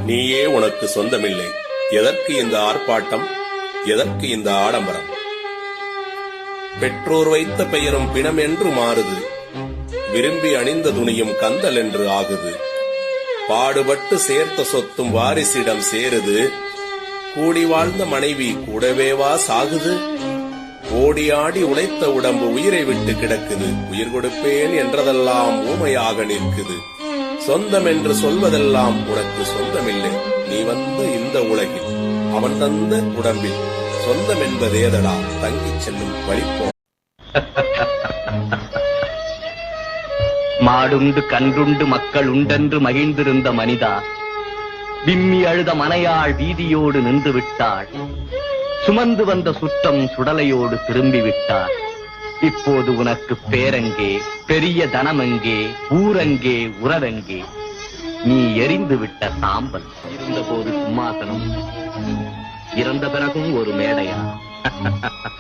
நீயே உனக்கு சொந்தமில்லை. எதற்கு இந்த ஆர்ப்பாட்டம்? எதற்கு இந்த ஆடம்பரம்? பெற்றோர் வைத்த பெயரும் பிணம் என்று மாறுது. விரும்பி அணிந்த துணியும் கந்தல் என்று ஆகுது. பாடுபட்டு சேர்த்த சொத்தும் வாரிசிடம் சேருது. கூடி வாழ்ந்த மனைவி கூடவேவா சாகுது. ஓடி ஆடி உழைத்த உடம்பு உயிரை விட்டு கிடக்குது. உயிர் கொடுப்பேன் என்றதெல்லாம் ஊமையாக நிற்குது. சொந்தம் என்று சொல்வதெல்லாம் உனக்கு சொந்தமில்லை. நீ வந்த இந்த உலகில் அவன் தந்த உடம்பில் சொந்தம் என்பதேதடா தங்கிச் செல்லும் வழிப்போ. மாடுண்டு கன்றுண்டு மக்கள் உண்டென்று மகிழ்ந்திருந்த மனிதா, விம்மி அழுத மனையாள் வீதியோடு நின்று விட்டாள். சுமந்து வந்த சுற்றம் சுடலையோடு திரும்பி விட்டார். இப்போது உனக்கு பேரங்கே, பெரிய தனமெங்கே, ஊரங்கே, உறவெங்கே? நீ எரிந்து விட்ட சாம்பல். இருந்தபோது சிம்மாசனம், இறந்த பிறகும் ஒரு மேடையா?